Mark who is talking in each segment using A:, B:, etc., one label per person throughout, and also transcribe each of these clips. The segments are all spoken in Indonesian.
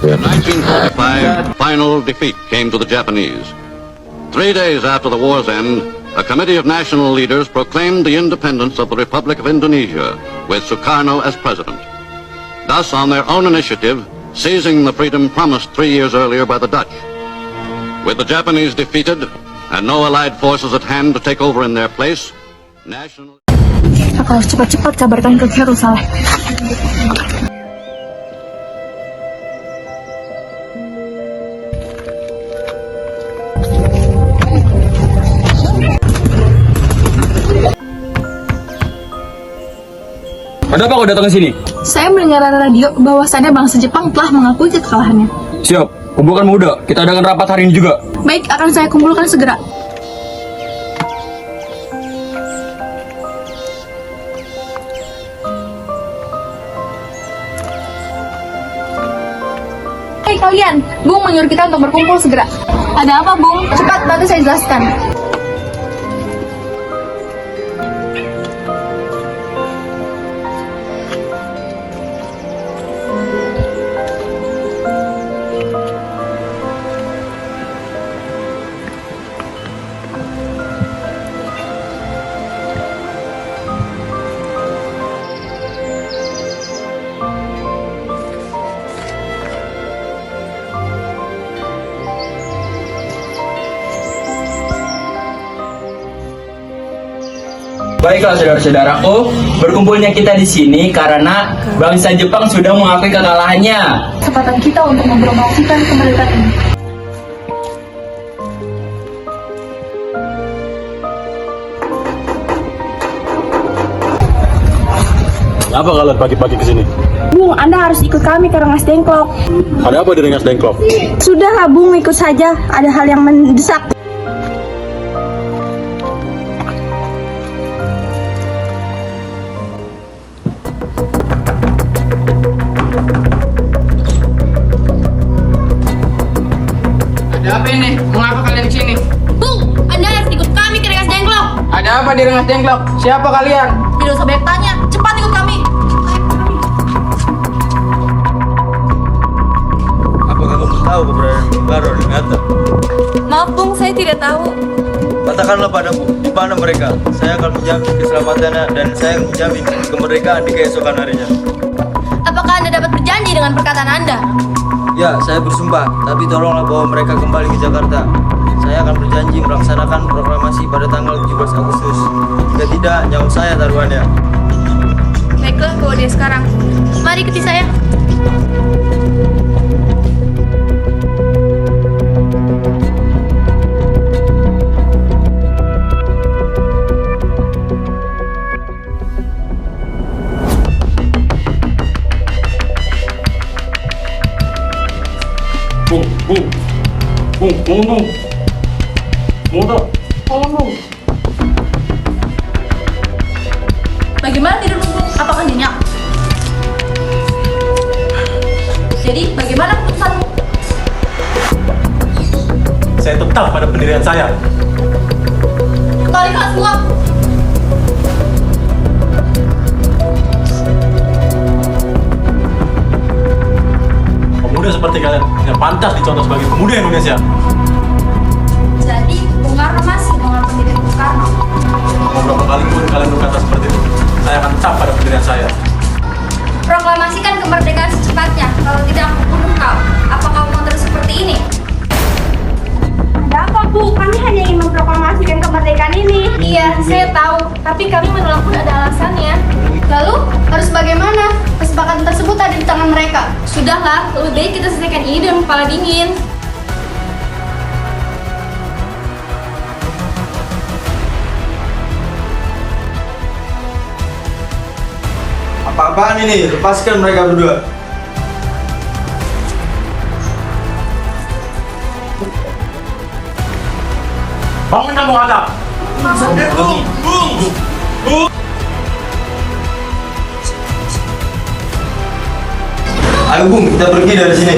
A: In 1945, final defeat came to the Japanese. 3 days after the war's end, a committee of national leaders proclaimed the independence of the Republic of Indonesia, with Sukarno as president. Thus, on their own initiative, seizing the freedom promised 3 years earlier by the Dutch. With the Japanese defeated and no allied forces at hand to take over in their place, national...
B: Aku harus cepat-cepat kabarkan ke Yerusalem.
C: Ada apa kau datang ke sini?
B: Saya mendengar radio bahwasannya bangsa Jepang telah mengakui kekalahannya.
C: Siap, kumpulkan muda. Kita adakan rapat hari ini juga.
B: Baik, akan saya kumpulkan segera. Hei kalian, Bung menyuruh kita untuk berkumpul segera. Ada apa, Bung? Cepat, nanti saya jelaskan.
C: Baiklah saudara-saudaraku, berkumpulnya kita di sini karena bangsa Jepang sudah mengakui kekalahannya.
B: Kesempatan kita untuk mempromosikan kemerdekaan ini.
D: Apa kalian pagi-pagi ke sini?
E: Bung, Anda harus ikut kami ke Rengas Dengklok.
D: Ada apa di Rengas Dengklok?
E: Sudahlah, Bung, ikut saja. Ada hal yang mendesak.
C: Ada apa ini? Mengapa kalian di sini?
F: Bung, Anda harus ikut kami ke Rengas Dengklok.
C: Ada apa di Rengas Dengklok? Siapa kalian?
F: Tidak usah banyak tanya, cepat ikut kami.
G: Apakah kamu tahu keberadaan Bung Karno dan Hatta?
F: Maaf Bung, saya tidak tahu.
G: Katakanlah padaku, di mana mereka? Saya akan menjamin keselamatannya dan saya akan menjamin kemerdekaan di keesokan harinya.
F: Apakah Anda dapat berjanji dengan perkataan Anda?
G: Ya, saya bersumpah, tapi tolonglah bawa mereka kembali ke Jakarta. Saya akan berjanji melaksanakan proklamasi pada tanggal 17 Agustus. Jika tidak, nyawa saya taruhannya.
F: Baiklah, bawa dia sekarang. Mari ikuti saya. Bagaimana tidur Bung? Apakah nyenyak? Jadi, bagaimana keputusanmu?
D: Saya tetap pada pendirian saya.
F: Kembalikan semua.
D: Pemuda seperti kalian yang pantas dicontoh sebagai pemuda Indonesia.
F: Jadi, Bung Karno masih dengan pendirian Bung Karno.
D: Mau berapa kali pun kalian berkata seperti itu, saya akan tetap pada pendirian saya.
F: Proklamasikan kemerdekaan secepatnya. Kalau tidak, aku bunuh kau. Apa kau mau terus seperti ini?
E: Ada apa, Bu? Kami hanya ingin memproklamasikan kemerdekaan ini.
F: Iya, saya tahu. Tapi kami menolak pun ada alasannya. Lalu, harus bagaimana? Kesepakatan tersebut ada di tangan mereka. Sudahlah, lebih baik kita selesaikan ini dengan kepala dingin.
G: Apa-apaan ini? Lepaskan mereka berdua.
D: Bangun kamu Hatta!
G: Ayo Bung, kita pergi dari sini.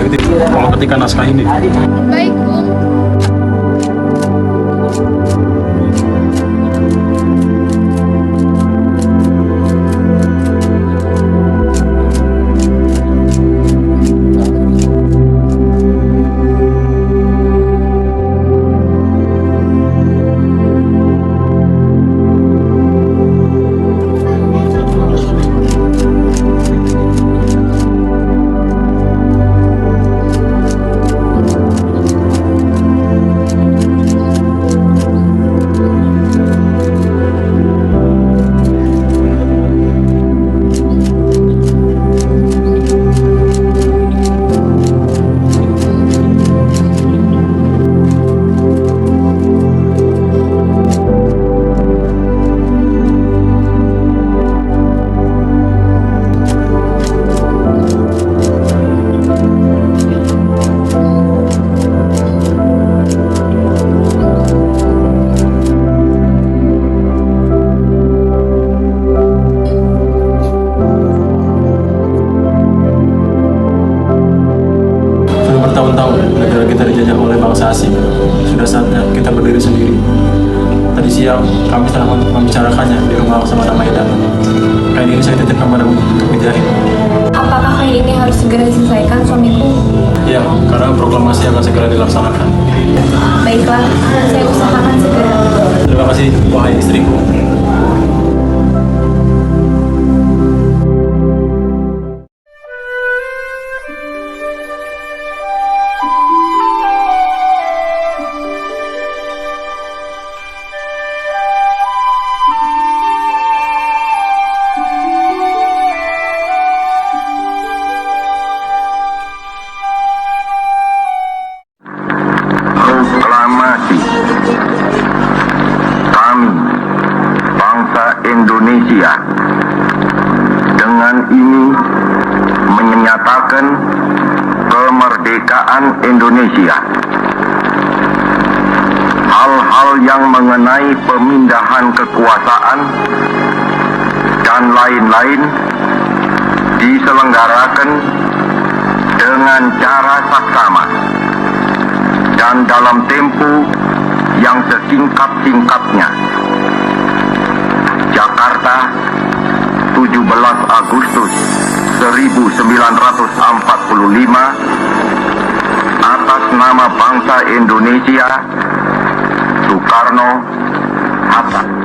D: begitu tolong petikan naskah ini.
F: Baik, Bung.
D: Bertahun-tahun negara kita dijajah oleh bangsa asing. Sudah saatnya kita berdiri sendiri. Tadi siang kami sedang membicarakannya di rumah Laksamana Maidan. Kain ini saya titipkan padamu untuk dijahit.
F: Apakah kain ini harus segera diselesaikan, suamiku?
D: Ya, karena proklamasi akan segera dilaksanakan.
F: Baiklah, saya usahakan segera.
D: Terima kasih, wahai istriku.
H: Proklamasi. Kami, bangsa Indonesia, dengan ini menyatakan kemerdekaan Indonesia. Hal-hal yang mengenai pemindahan kekuasaan dan lain-lain diselenggarakan dengan cara saksama dan dalam tempo yang sesingkat-singkatnya. Jakarta, 17 Agustus 1945, atas nama bangsa Indonesia, Soekarno, Hatta.